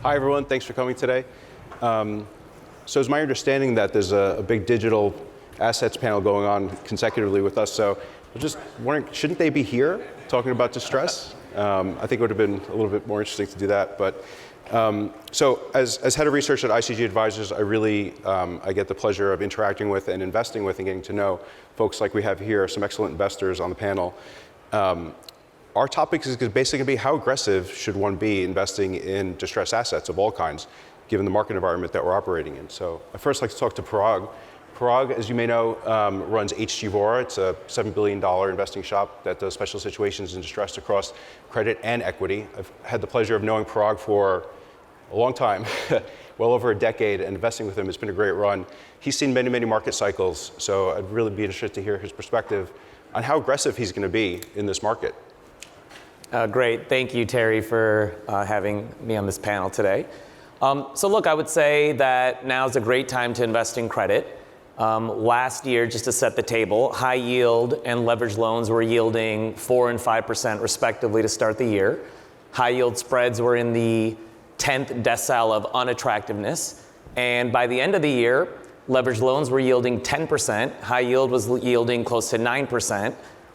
Hi, everyone. Thanks for coming today. So it's my understanding that there's a big digital assets panel going on consecutively with us. So I'm just wondering, shouldn't they be here talking about distress? I think it would have been a little bit more interesting to do that. But so as head of research at ICG Advisors, I get the pleasure of interacting with and investing with and getting to know folks like we have here, some excellent investors on the panel. Our topic is basically going to be how aggressive should one be investing in distressed assets of all kinds, given the market environment that we're operating in. So I first like to talk to Parag. Parag, as you may know, runs HG Vora. It's a $7 billion investing shop that does special situations in distress across credit and equity. I've had the pleasure of knowing Parag for a long time, well over a decade, and investing with him has been a great run. He's seen many, many market cycles, so I'd really be interested to hear his perspective on how aggressive he's going to be in this market. Great. Thank you, Terry, for having me on this panel today. So look, I would say that now is a great time to invest in credit. Last year, just to set the table, high yield and leveraged loans were yielding 4% and 5% respectively to start the year. High yield spreads were in the 10th decile of unattractiveness. And by the end of the year, leveraged loans were yielding 10%. High yield was yielding close to 9%.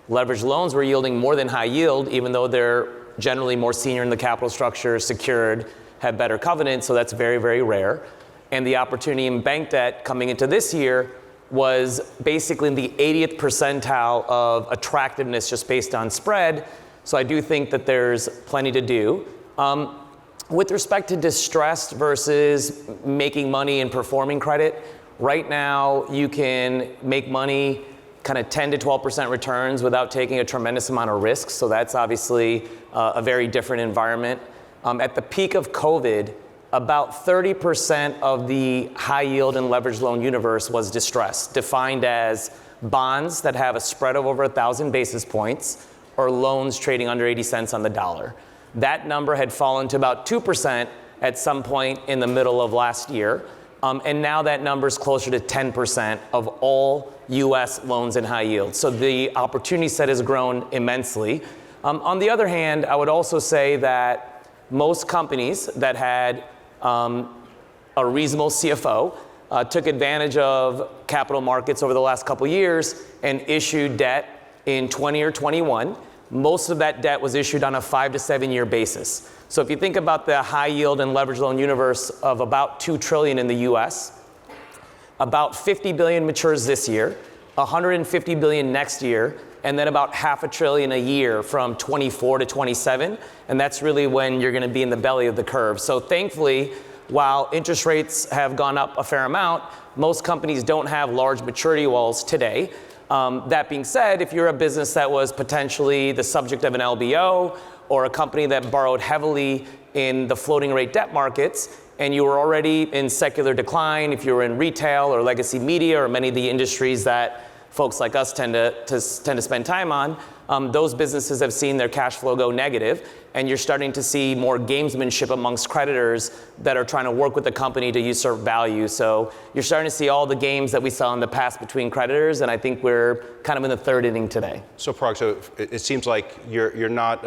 Leveraged loans were yielding more than high yield, even though they're generally more senior in the capital structure, secured, have better covenants, so that's very, very rare. And the opportunity in bank debt coming into this year was basically in the 80th percentile of attractiveness just based on spread. So I do think that there's plenty to do. With respect to distressed versus making money in performing credit, right now you can make money kind of 10 to 12% returns without taking a tremendous amount of risk. So that's obviously a very different environment. At the peak of COVID, about 30% of the high yield and leveraged loan universe was distressed, defined as bonds that have a spread of over 1,000 basis points or loans trading under 80 cents on the dollar. That number had fallen to about 2% at some point in the middle of last year. And now that number is closer to 10% of all US loans and high yield. So the opportunity set has grown immensely. On the other hand, I would also say that most companies that had a reasonable CFO took advantage of capital markets over the last couple years and issued debt in 20 or 21. Most of that debt was issued on a 5 to 7 year basis. So if you think about the high yield and leveraged loan universe of about $2 trillion in the US, about $50 billion matures this year, $150 billion next year, and then about $500 billion a year from 24 to 27. And that's really when you're gonna be in the belly of the curve. So thankfully, while interest rates have gone up a fair amount, most companies don't have large maturity walls today. That being said, if you're a business that was potentially the subject of an LBO or a company that borrowed heavily in the floating rate debt markets, and you were already in secular decline, if you were in retail or legacy media or many of the industries that folks like us tend to spend time on, those businesses have seen their cash flow go negative, and you're starting to see more gamesmanship amongst creditors that are trying to work with the company to usurp value. So you're starting to see all the games that we saw in the past between creditors, and I think we're kind of in the third inning today. So Parag, so it seems like you're not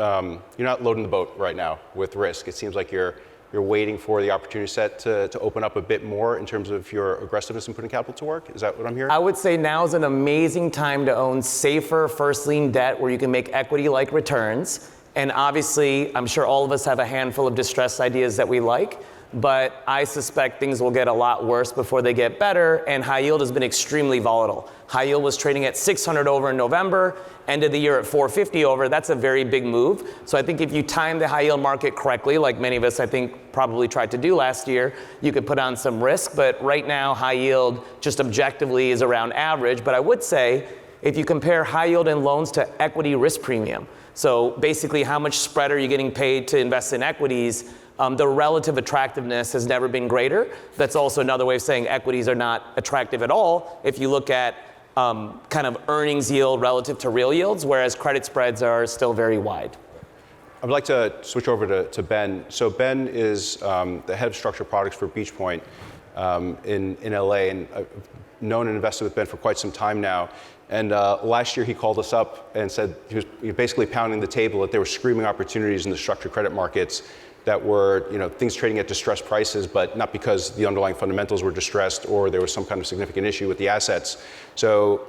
loading the boat right now with risk. It seems like you're waiting for the opportunity set to open up a bit more in terms of your aggressiveness in putting capital to work? Is that what I'm hearing? I would say now is an amazing time to own safer first lien debt where you can make equity-like returns. And obviously, I'm sure all of us have a handful of distressed ideas that we like, but I suspect things will get a lot worse before they get better, and high yield has been extremely volatile. High yield was trading at 600 over in November, end of the year at 450 over. That's a very big move. So I think if you time the high yield market correctly, like many of us I think probably tried to do last year, you could put on some risk. But right now, high yield just objectively is around average. But I would say if you compare high yield and loans to equity risk premium, so basically how much spread are you getting paid to invest in equities, the relative attractiveness has never been greater. That's also another way of saying equities are not attractive at all if you look at kind of earnings yield relative to real yields, whereas credit spreads are still very wide. I'd like to switch over to Ben. So Ben is the head of structured products for Beach Point in LA, and I've known and invested with Ben for quite some time now. And last year he called us up and said he was basically pounding the table that there were screaming opportunities in the structured credit markets that were things trading at distressed prices, but not because the underlying fundamentals were distressed or there was some kind of significant issue with the assets. So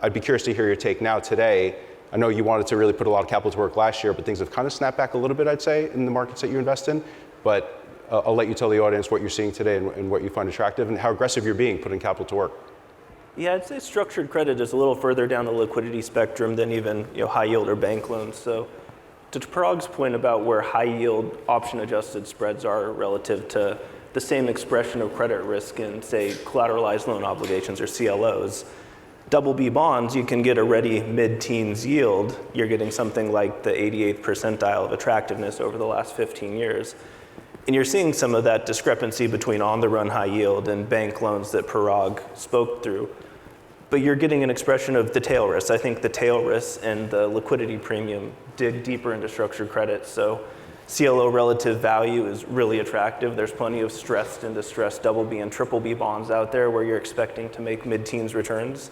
I'd be curious to hear your take now today. I know you wanted to really put a lot of capital to work last year, but things have kind of snapped back a little bit, I'd say, in the markets that you invest in. But I'll let you tell the audience what you're seeing today and what you find attractive and how aggressive you're being putting capital to work. Yeah, I'd say structured credit is a little further down the liquidity spectrum than even high yield or bank loans. So to Parag's point about where high yield option adjusted spreads are relative to the same expression of credit risk in, say, collateralized loan obligations or CLOs, double B bonds, you can get a ready mid-teens yield. You're getting something like the 88th percentile of attractiveness over the last 15 years. And you're seeing some of that discrepancy between on-the-run high yield and bank loans that Parag spoke through. But you're getting an expression of the tail risk. I think the tail risk and the liquidity premium dig deeper into structured credit. So CLO relative value is really attractive. There's plenty of stressed and distressed double B and triple B bonds out there where you're expecting to make mid-teens returns.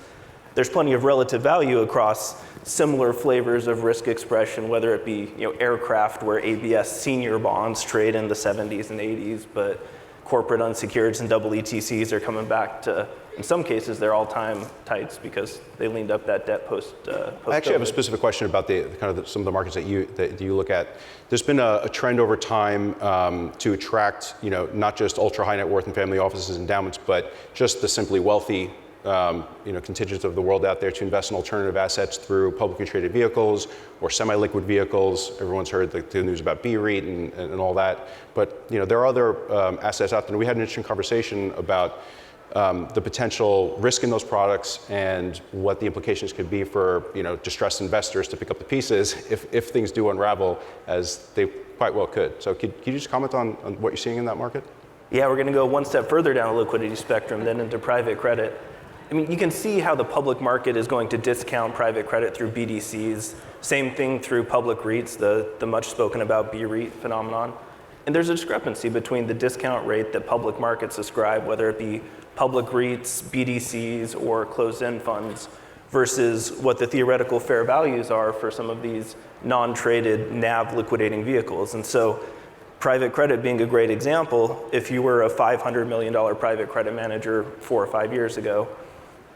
There's plenty of relative value across similar flavors of risk expression, whether it be aircraft where ABS senior bonds trade in the 70s and 80s, but corporate unsecureds and double ETCs are coming back to, in some cases, their all-time tights because they leaned up that debt post. I actually have a specific question about some of the markets that you look at. There's been a trend over time to attract not just ultra high net worth and family offices, endowments, but just the simply wealthy contingents of the world out there to invest in alternative assets through publicly traded vehicles or semi-liquid vehicles. Everyone's heard the news about BREIT and all that. But there are other assets out there. We had an interesting conversation about the potential risk in those products and what the implications could be for distressed investors to pick up the pieces if things do unravel, as they quite well could. So could you just comment on what you're seeing in that market? Yeah, we're going to go one step further down the liquidity spectrum, then into private credit. I mean, you can see how the public market is going to discount private credit through BDCs. Same thing through public REITs, the much spoken about BREIT phenomenon. And there's a discrepancy between the discount rate that public markets ascribe, whether it be public REITs, BDCs, or closed-end funds, versus what the theoretical fair values are for some of these non-traded NAV liquidating vehicles. And so private credit being a great example, if you were a $500 million private credit manager 4 or 5 years ago,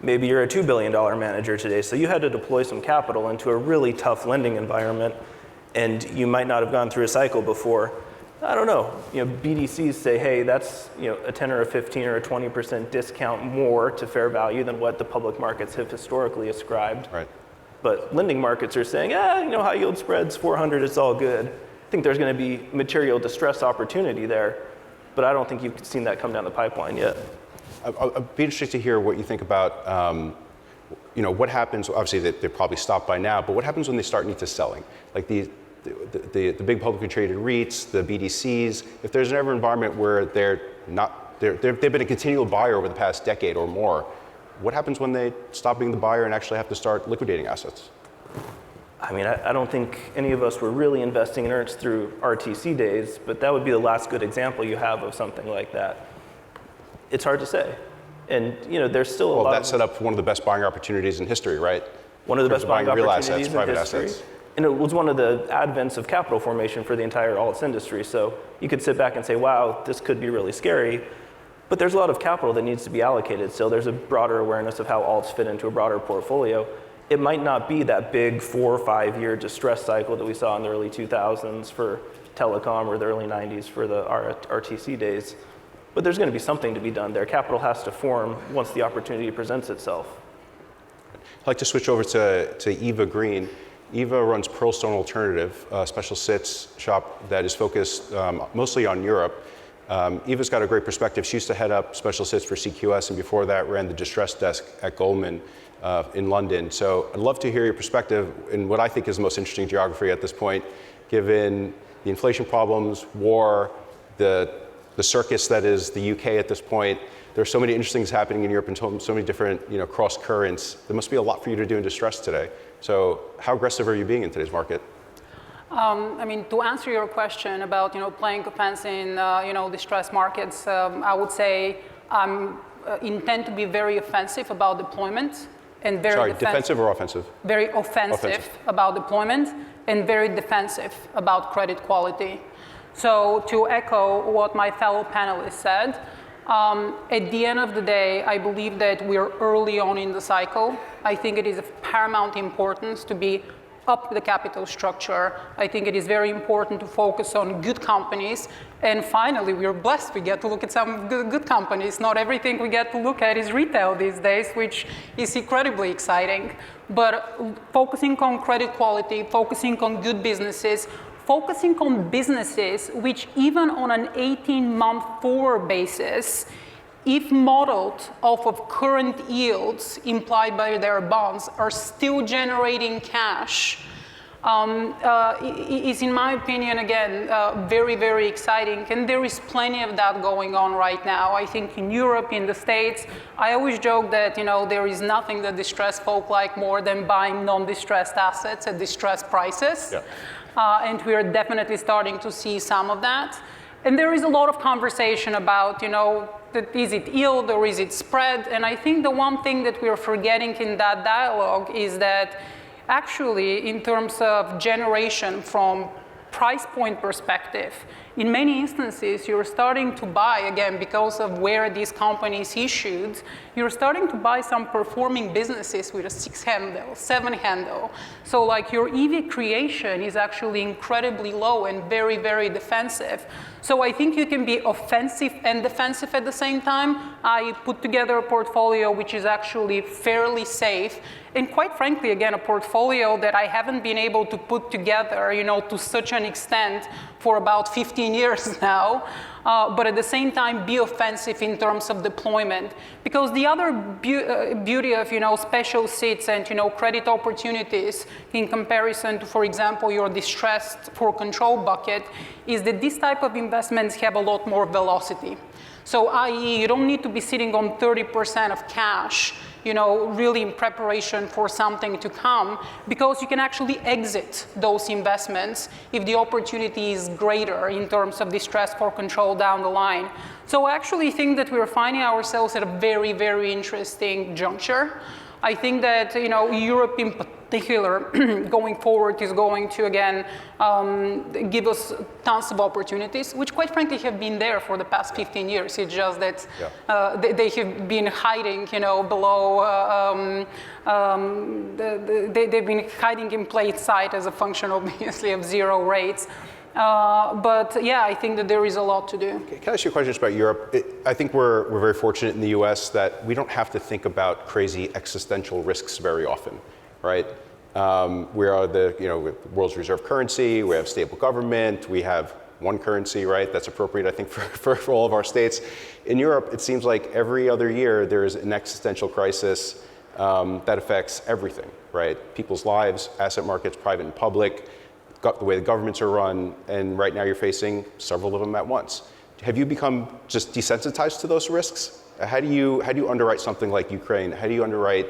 maybe you're a $2 billion manager today. So you had to deploy some capital into a really tough lending environment, and you might not have gone through a cycle before. I don't know. BDCs say, hey, that's a 10 or a 15 or a 20% discount more to fair value than what the public markets have historically ascribed. Right. But lending markets are saying, high yield spreads 400, it's all good. I think there's going to be material distress opportunity there, but I don't think you've seen that come down the pipeline yet. I'd be interested to hear what you think about, what happens. Obviously, they're probably stopped by now, but what happens when they start need to selling? Like the big publicly traded REITs, the BDCs. If there's an ever environment where they've been a continual buyer over the past decade or more, what happens when they stop being the buyer and actually have to start liquidating assets? I mean, I don't think any of us were really investing in earnings through RTC days, but that would be the last good example you have of something like that. It's hard to say. And there's still a lot. Well, that set up one of the best buying opportunities in history, right? One of the best buying real opportunities assets, private in history. assets. And it was one of the advents of capital formation for the entire alts industry. So you could sit back and say, wow, this could be really scary. But there's a lot of capital that needs to be allocated. So there's a broader awareness of how alts fit into a broader portfolio. It might not be that big 4 or 5 year distress cycle that we saw in the early 2000s for telecom or the early 90s for the RTC days. But there's going to be something to be done there. Capital has to form once the opportunity presents itself. I'd like to switch over to Eva Green. Eva runs Pearlstone Alternative, a special sits shop that is focused mostly on Europe. Eva's got a great perspective. She used to head up special sits for CQS, and before that ran the distress desk at Goldman in London. So I'd love to hear your perspective in what I think is the most interesting geography at this point, given the inflation problems, war, the circus that is the UK at this point. There are so many interesting things happening in Europe and so many different cross currents. There must be a lot for you to do in distress today. So how aggressive are you being in today's market? I mean, to answer your question about playing offense in distressed markets, I would say I intend to be very offensive about deployment. and very Sorry, defensive or offensive? Very offensive about deployment and very defensive about credit quality. So to echo what my fellow panelists said, at the end of the day, I believe that we're early on in the cycle. I think it is of paramount importance to be up the capital structure. I think it is very important to focus on good companies. And finally, we are blessed. We get to look at some good companies. Not everything we get to look at is retail these days, which is incredibly exciting. But focusing on credit quality, focusing on good businesses, focusing on businesses which even on an 18-month forward basis, if modeled off of current yields implied by their bonds, are still generating cash, is, in my opinion, again, very, very exciting. And there is plenty of that going on right now. I think in Europe, in the States, I always joke that, there is nothing that distressed folk like more than buying non-distressed assets at distressed prices. Yeah. And we are definitely starting to see some of that. And there is a lot of conversation about, is it yield or is it spread? And I think the one thing that we are forgetting in that dialogue is that actually, in terms of generation from price point perspective, in many instances, you're starting to buy, again, because of where these companies issued, you're starting to buy some performing businesses with a 6 handle, 7 handle. So like your EV creation is actually incredibly low and very, very defensive. So I think you can be offensive and defensive at the same time. I put together a portfolio which is actually fairly safe. And quite frankly, again, a portfolio that I haven't been able to put together, to such an extent for about 15 years now, but at the same time be offensive in terms of deployment. Because the other beauty of, special sits and, credit opportunities in comparison to, for example, your distressed for control bucket is that this type of investments have a lot more velocity. So i.e., you don't need to be sitting on 30% of cash, really in preparation for something to come, because you can actually exit those investments if the opportunity is greater in terms of distress for control down the line. So I actually think that we're finding ourselves at a very, very interesting juncture. I think that, Europe in particular, going forward is going to, again, give us tons of opportunities, which quite frankly have been there for the past 15 years. It's just that they have been hiding, below, they've been hiding in plain sight as a function, obviously, of zero rates. But yeah, I think that there is a lot to do. Can I ask you a question about Europe? I think we're very fortunate in the US that we don't have to think about crazy existential risks very often, right? We are the world's reserve currency, we have stable government, we have one currency, right? That's appropriate, I think, for all of our states. In Europe, it seems like every other year there is an existential crisis that affects everything, right? People's lives, asset markets, private and public, the way the governments are run, and right now you're facing several of them at once. Have you become just desensitized to those risks? How do you underwrite something like Ukraine? How do you underwrite,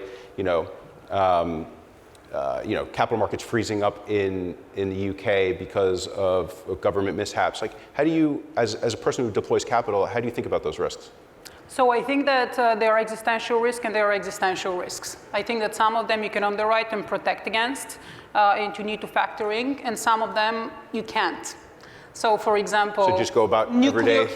capital markets freezing up in the UK because of government mishaps? Like, how do you, as a person who deploys capital, how do you think about those risks? So I think that there are existential risks and there are existential risks. I think that some of them you can underwrite and protect against, and you need to factor in, and some of them you can't. So for example, so just go about everyday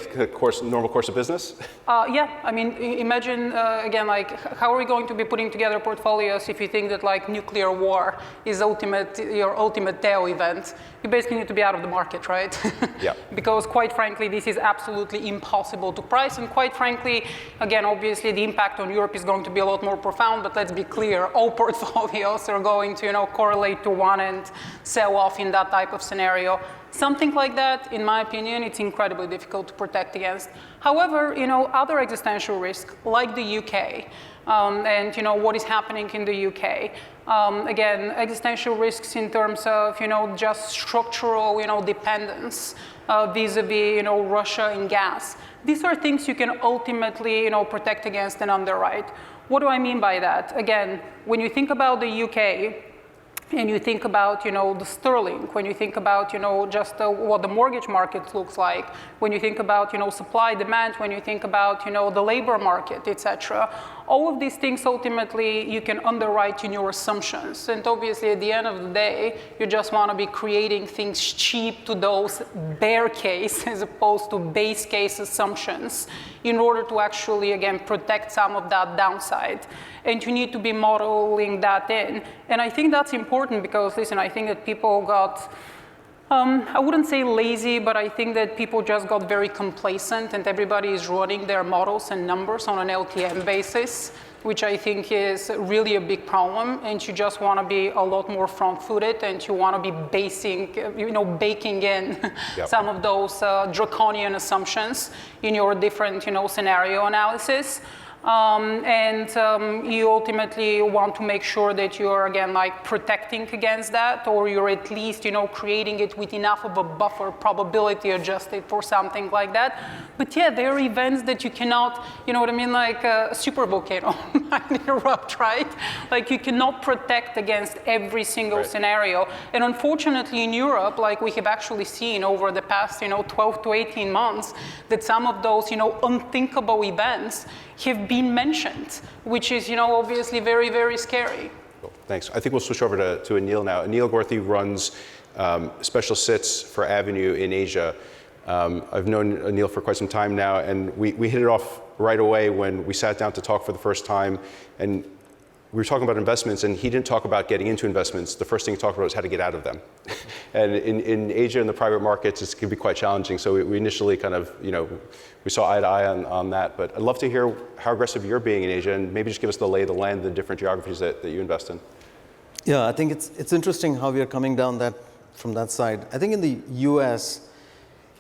normal course of business? Yeah, I mean, imagine, again, like, how are we going to be putting together portfolios if you think that, like, nuclear war is your ultimate tail event? You basically need to be out of the market, right? Yeah. Because quite frankly, this is absolutely impossible to price. And quite frankly, again, obviously the impact on Europe is going to be a lot more profound, but let's be clear, all portfolios are going to, correlate to one and sell off in that type of scenario. Something like that, in my opinion, it's incredibly difficult to protect against. However, other existential risks, like the UK, and what is happening in the UK. Again, existential risks in terms of, just structural, dependence vis-a-vis, Russia and gas. These are things you can ultimately, protect against and underwrite. What do I mean by that? Again, when you think about the UK, and you think about, the sterling, when you think about, just what the mortgage market looks like, when you think about, supply, demand, when you think about, the labor market, etc. all of these things ultimately you can underwrite in your assumptions. And obviously at the end of the day, you just want to be creating things cheap to those bear case as opposed to base case assumptions in order to actually, again, protect some of that downside. And you need to be modeling that in. And I think that's important because, listen, I think that people got, I wouldn't say lazy, but I think that people just got very complacent and everybody is running their models and numbers on an LTM basis, which I think is really a big problem. And you just want to be a lot more front-footed and you want to be baking in some of those draconian assumptions in your different, scenario analysis. You ultimately want to make sure that you're, again, like protecting against that, or you're at least, creating it with enough of a buffer, probability adjusted for something like that. But yeah, there are events that you cannot, like a super volcano might erupt, right? Like you cannot protect against every single scenario. And unfortunately in Europe, like we have actually seen over the past, 12 to 18 months, that some of those, unthinkable events have been mentioned, which is, obviously very, very scary. Cool. Thanks. I think we'll switch over to Anil now. Anil Gorthy runs special sits for Avenue in Asia. I've known Anil for quite some time now, and we hit it off right away when we sat down to talk for the first time. And we were talking about investments, and he didn't talk about getting into investments. The first thing he talked about was how to get out of them. And in Asia, in the private markets, it can be quite challenging. So we initially kind of, we saw eye to eye on that. But I'd love to hear how aggressive you're being in Asia, and maybe just give us the lay of the land, the different geographies that you invest in. Yeah, I think it's interesting how we are coming down from that side. I think in the US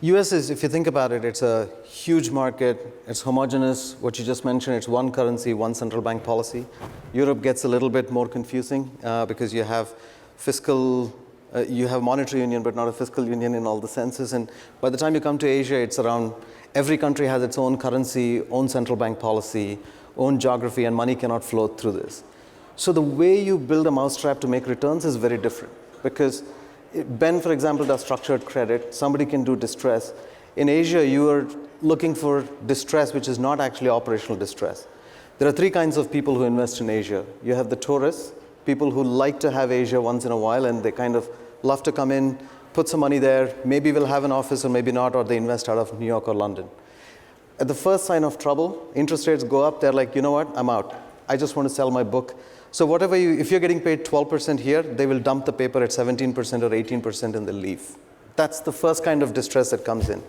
is, if you think about it, it's a huge market. It's homogeneous. What you just mentioned, it's one currency, one central bank policy. Europe gets a little bit more confusing because you have you have monetary union, but not a fiscal union in all the senses. And by the time you come to Asia, it's around every country has its own currency, own central bank policy, own geography, and money cannot flow through this. So the way you build a mousetrap to make returns is very different because Ben, for example, does structured credit. Somebody can do distress. In Asia, you are looking for distress, which is not actually operational distress. There are three kinds of people who invest in Asia. You have the tourists, people who like to have Asia once in a while, and they kind of love to come in, put some money there, maybe we'll have an office or maybe not, or they invest out of New York or London. At the first sign of trouble, interest rates go up, they're like, you know what, I'm out. I just want to sell my book. So whatever if you're getting paid 12% here, they will dump the paper at 17% or 18% and they'll leave. That's the first kind of distress that comes in.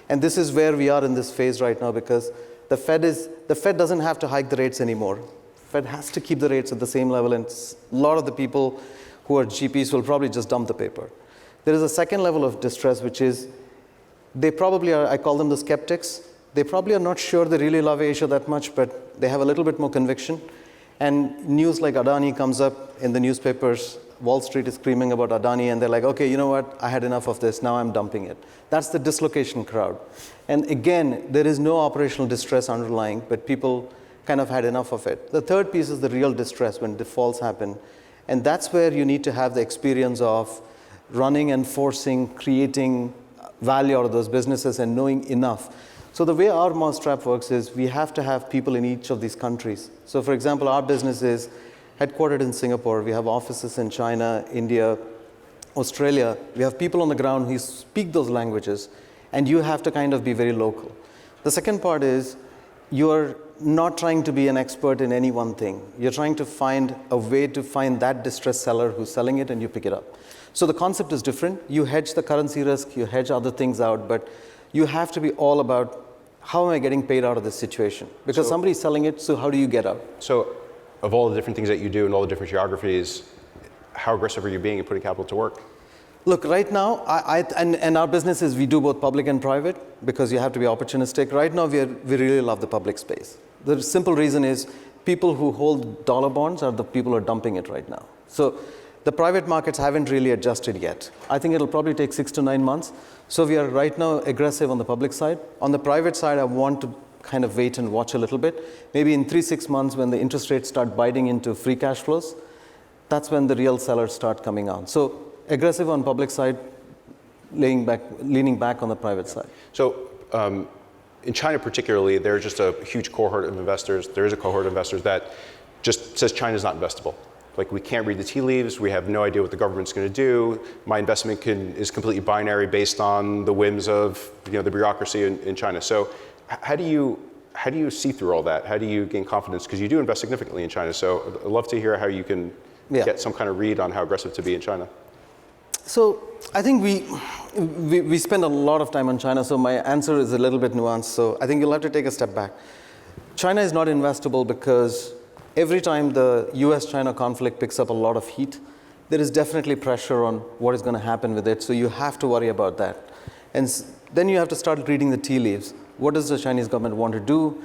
And this is where we are in this phase right now because the Fed doesn't have to hike the rates anymore. Fed has to keep the rates at the same level, and a lot of the people who are GPs will probably just dump the paper. There is a second level of distress, which is they probably are, I call them the skeptics. They probably are not sure they really love Asia that much, but they have a little bit more conviction. And news like Adani comes up in the newspapers. Wall Street is screaming about Adani, and they're like, okay, you know what? I had enough of this. Now I'm dumping it. That's the dislocation crowd. And again, there is no operational distress underlying, but people kind of had enough of it. The third piece is the real distress when defaults happen. And that's where you need to have the experience of running, enforcing, creating value out of those businesses and knowing enough. So the way our mousetrap works is we have to have people in each of these countries. So for example, our business is headquartered in Singapore. We have offices in China, India, Australia. We have people on the ground who speak those languages, and you have to kind of be very local. The second part is you're not trying to be an expert in any one thing. You're trying to find a way to find that distressed seller who's selling it, and you pick it up. So the concept is different. You hedge the currency risk, you hedge other things out, but you have to be all about how am I getting paid out of this situation? Because somebody's selling it, so how do you get out? So of all the different things that you do in all the different geographies, how aggressive are you being in putting capital to work? Look, right now, and our business is we do both public and private because you have to be opportunistic. Right now, we really love the public space. The simple reason is people who hold dollar bonds are the people who are dumping it right now. So the private markets haven't really adjusted yet. I think it'll probably take 6 to 9 months. So we are right now aggressive on the public side. On the private side, I want to kind of wait and watch a little bit. Maybe in 3-6 months when the interest rates start biting into free cash flows, that's when the real sellers start coming out. So aggressive on public side, leaning back on the private side. So in China particularly, there's just a huge cohort of investors. There is a cohort of investors that just says China's not investable. Like, we can't read the tea leaves. We have no idea what the government's going to do. My investment is completely binary based on the whims of the bureaucracy in China. So how do you see through all that? How do you gain confidence? Because you do invest significantly in China. So I'd love to hear how you can get some kind of read on how aggressive to be in China. So I think we spend a lot of time on China, so my answer is a little bit nuanced. So I think you'll have to take a step back. China is not investable because every time the US-China conflict picks up a lot of heat, there is definitely pressure on what is going to happen with it. So you have to worry about that. And then you have to start reading the tea leaves. What does the Chinese government want to do?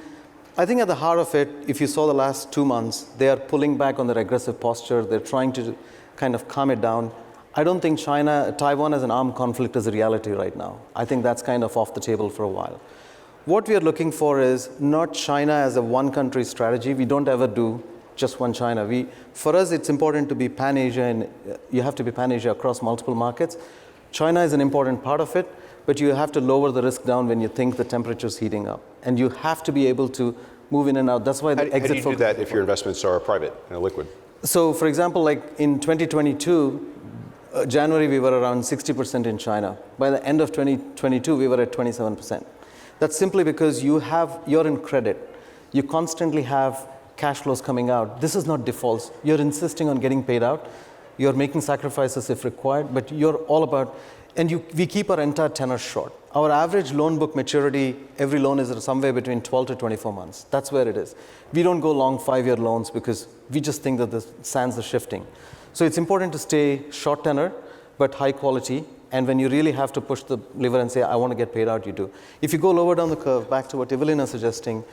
I think at the heart of it, if you saw the last 2 months, they are pulling back on their aggressive posture. They're trying to kind of calm it down. I don't think Taiwan as an armed conflict is a reality right now. I think that's kind of off the table for a while. What we are looking for is not China as a one-country strategy. We don't ever do just one China. For us, it's important to be pan-Asia, and you have to be pan-Asia across multiple markets. China is an important part of it, but you have to lower the risk down when you think the temperature is heating up. And you have to be able to move in and out. That's why the exit. How do you do that if your investments are private and liquid? So, for example, like in 2022, January, we were around 60% in China. By the end of 2022, we were at 27%. That's simply because you're in credit. You constantly have cash flows coming out. This is not defaults. You're insisting on getting paid out. You're making sacrifices if required, but you're all about, and we keep our entire tenor short. Our average loan book maturity, every loan is somewhere between 12 to 24 months. That's where it is. We don't go long 5-year loans because we just think that the sands are shifting. So it's important to stay short tenor, but high quality. And when you really have to push the lever and say, I want to get paid out, you do. If you go lower down the curve, back to what Ivelina is suggesting,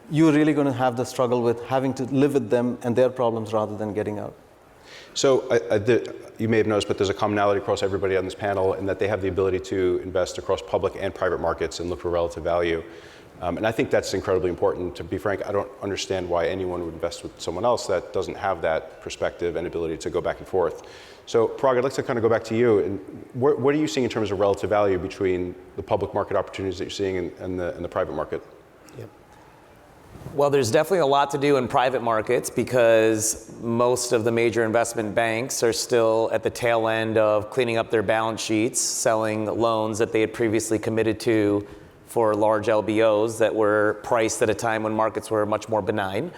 you're really going to have the struggle with having to live with them and their problems rather than getting out. So you may have noticed, but there's a commonality across everybody on this panel in that they have the ability to invest across public and private markets and look for relative value. And I think that's incredibly important. To be frank, I don't understand why anyone would invest with someone else that doesn't have that perspective and ability to go back and forth. So Parag, I'd like to kind of go back to you. And what are you seeing in terms of relative value between the public market opportunities that you're seeing and the private market? Yep. Well, there's definitely a lot to do in private markets because most of the major investment banks are still at the tail end of cleaning up their balance sheets, selling loans that they had previously committed to for large LBOs that were priced at a time when markets were much more benign.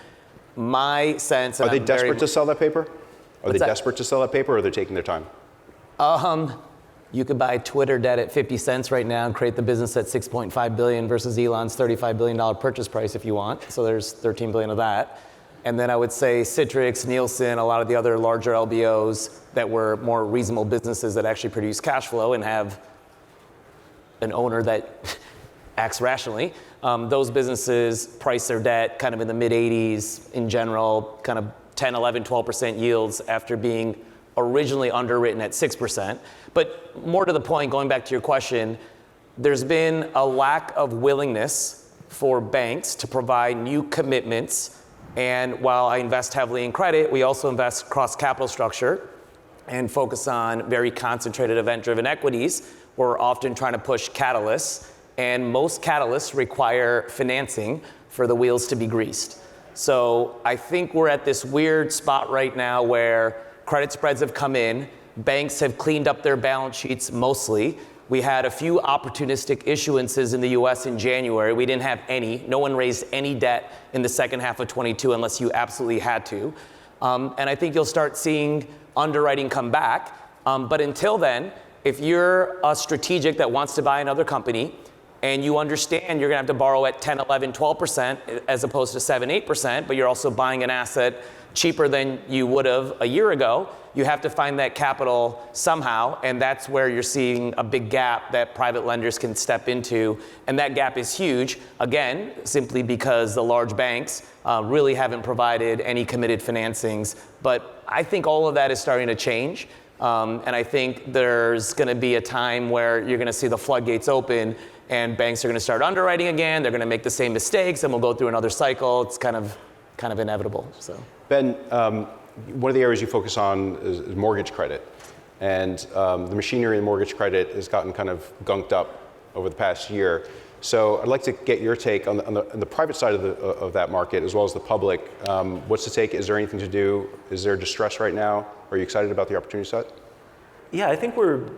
My sense, are they desperate to sell that paper? Are they desperate to sell that paper, or they're taking their time? You could buy Twitter debt at 50 cents right now and create the business at $6.5 billion versus Elon's $35 billion purchase price if you want. So there's $13 billion of that. And then I would say Citrix, Nielsen, a lot of the other larger LBOs that were more reasonable businesses that actually produce cash flow and have an owner that acts rationally. Those businesses price their debt kind of in the mid-80s in general, kind of 10, 11, 12% yields after being originally underwritten at 6%. But more to the point, going back to your question, there's been a lack of willingness for banks to provide new commitments. And while I invest heavily in credit, we also invest across capital structure and focus on very concentrated event-driven equities. We're often trying to push catalysts, and most catalysts require financing for the wheels to be greased. So I think we're at this weird spot right now where credit spreads have come in, banks have cleaned up their balance sheets mostly. We had a few opportunistic issuances in the US in January. We didn't have any. No one raised any debt in the second half of 22 unless you absolutely had to. And I think you'll start seeing underwriting come back. But until then, if you're a strategic that wants to buy another company and you understand you're gonna have to borrow at 10, 11, 12% as opposed to 7, 8%, but you're also buying an asset cheaper than you would have a year ago, you have to find that capital somehow, and that's where you're seeing a big gap that private lenders can step into, and that gap is huge, again, simply because the large banks really haven't provided any committed financings. But I think all of that is starting to change, and I think there's gonna be a time where you're gonna see the floodgates open and banks are gonna start underwriting again, they're gonna make the same mistakes, and we'll go through another cycle. It's kind of inevitable, so. Ben, one of the areas you focus on is mortgage credit. And the machinery in mortgage credit has gotten kind of gunked up over the past year. So I'd like to get your take on the private side of that market as well as the public. What's the take? Is there anything to do? Is there distress right now? Are you excited about the opportunity set? Yeah, I think we're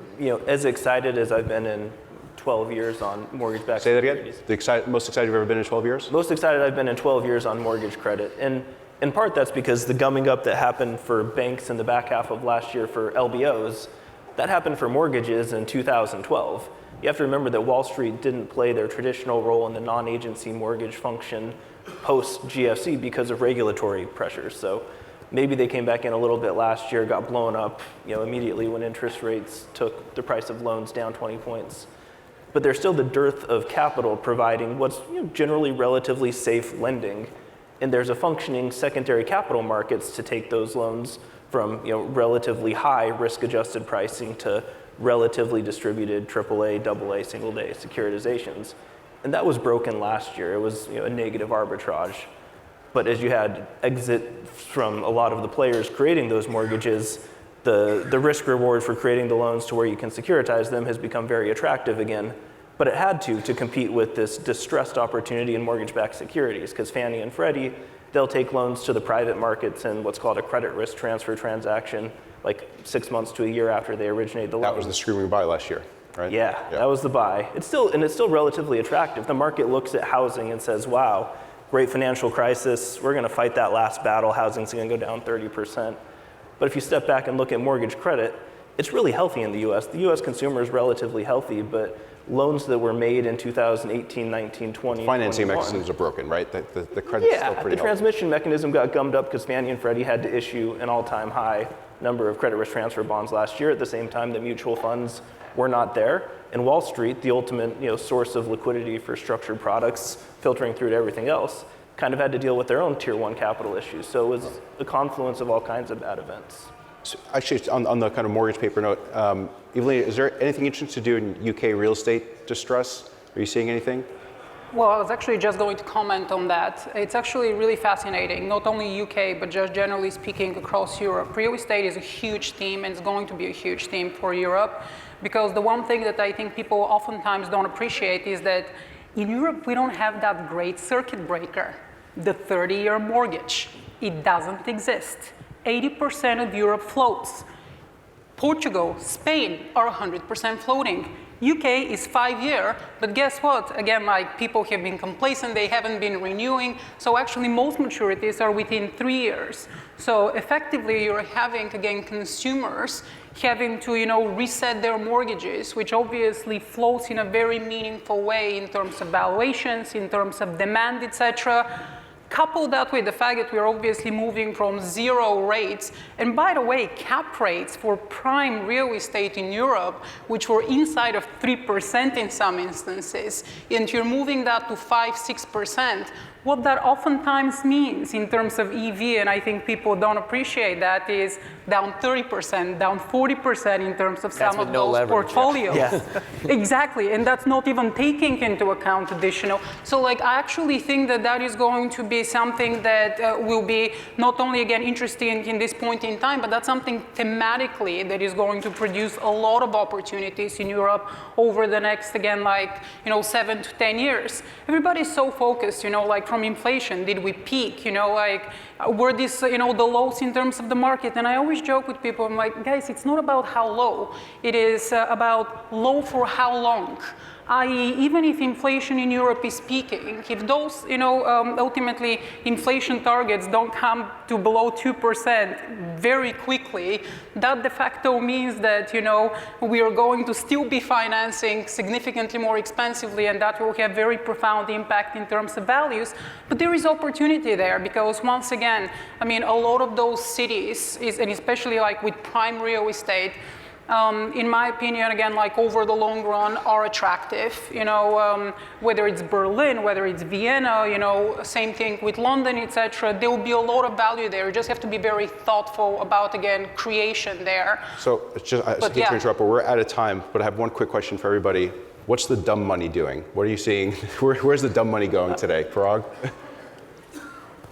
as excited as I've been in 12 years on mortgage-backed Say that securities. again? Most excited you've ever been in 12 years? Most excited I've been in 12 years on mortgage credit. And in part, that's because the gumming up that happened for banks in the back half of last year for LBOs, that happened for mortgages in 2012. You have to remember that Wall Street didn't play their traditional role in the non-agency mortgage function post-GFC because of regulatory pressures. So maybe they came back in a little bit last year, got blown up immediately when interest rates took the price of loans down 20 points. But there's still the dearth of capital providing what's generally relatively safe lending. And there's a functioning secondary capital markets to take those loans from relatively high risk-adjusted pricing to relatively distributed AAA, AA, single-day securitizations. And that was broken last year. It was a negative arbitrage. But as you had exit from a lot of the players creating those mortgages, the risk reward for creating the loans to where you can securitize them has become very attractive again. But it had to compete with this distressed opportunity in mortgage-backed securities, because Fannie and Freddie, they'll take loans to the private markets in what's called a credit risk transfer transaction, like 6 months to a year after they originate the loan. That was the screaming buy last year, right? Yeah, that was the buy. It's still relatively attractive. The market looks at housing and says, wow, great financial crisis. We're going to fight that last battle. Housing's going to go down 30%. But if you step back and look at mortgage credit, it's really healthy in the US. The US consumer is relatively healthy, but loans that were made in 2018, 19, 20, Financing 21, mechanisms are broken, right? The credit's still pretty the healthy. transmission mechanism got gummed up because Fannie and Freddie had to issue an all-time high number of credit risk transfer bonds last year at the same time that mutual funds were not there. And Wall Street, the ultimate source of liquidity for structured products, filtering through to everything else, kind of had to deal with their own tier one capital issues. So it was a confluence of all kinds of bad events. So actually, on the kind of mortgage paper note, Ivelina, is there anything interesting to do in UK real estate distress? Are you seeing anything? Well, I was actually just going to comment on that. It's actually really fascinating, not only UK, but just generally speaking across Europe. Real estate is a huge theme, and it's going to be a huge theme for Europe, because the one thing that I think people oftentimes don't appreciate is that in Europe, we don't have that great circuit breaker, the 30-year mortgage. It doesn't exist. 80% of Europe floats. Portugal, Spain are 100% floating. UK is 5-year, but guess what? Again, like people have been complacent, they haven't been renewing, so actually most maturities are within 3 years. So effectively you're having, again, consumers having to, reset their mortgages, which obviously floats in a very meaningful way in terms of valuations, in terms of demand, etc. Couple that with the fact that we're obviously moving from zero rates, and by the way, cap rates for prime real estate in Europe, which were inside of 3% in some instances, and you're moving that to 5-6%, what that oftentimes means in terms of EV, and I think people don't appreciate that, is down 30%, down 40% in terms of some of those portfolios. Yeah. Exactly, and that's not even taking into account additional. So I actually think that is going to be something that will be not only, again, interesting in this point in time, but that's something thematically that is going to produce a lot of opportunities in Europe over the next, again, 7 to 10 years. Everybody's so focused, from inflation, did we peak? Were these, the lows in terms of the market? And I always joke with people, I'm like, guys, it's not about how low. It is about low for how long. I.e., even if inflation in Europe is peaking, if those, ultimately inflation targets don't come to below 2% very quickly, that de facto means that, we are going to still be financing significantly more expensively, and that will have very profound impact in terms of values. But there is opportunity there because, once again, a lot of those cities, and especially with prime real estate, in my opinion, again, over the long run, are attractive. Whether it's Berlin, whether it's Vienna, same thing with London, etc. There will be a lot of value there. You just have to be very thoughtful about, again, creation there. So I hate to interrupt, but we're out of time. But I have one quick question for everybody. What's the dumb money doing? What are you seeing? Where's the dumb money going today, Parag?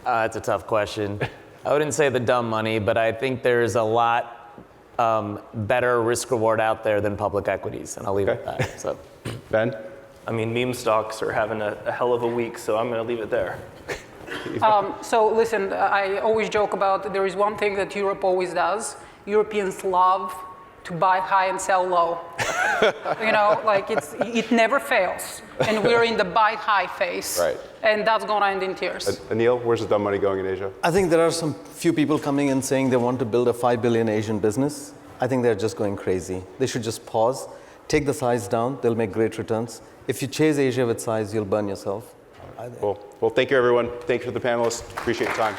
That's a tough question. I wouldn't say the dumb money, but I think there's a lot better risk reward out there than public equities, and I'll leave it at that. So, Ben? I mean, meme stocks are having a hell of a week, so I'm going to leave it there. So listen, I always joke about there is one thing that Europe always does. Europeans love to buy high and sell low. You know, like it never fails. And we're in the buy high phase. Right. And that's going to end in tears. Anil, where's the dumb money going in Asia? I think there are some few people coming in saying they want to build a 5 billion Asian business. I think they're just going crazy. They should just pause, take the size down, they'll make great returns. If you chase Asia with size, you'll burn yourself. Cool. Well, thank you, everyone. Thank you to the panelists. Appreciate your time.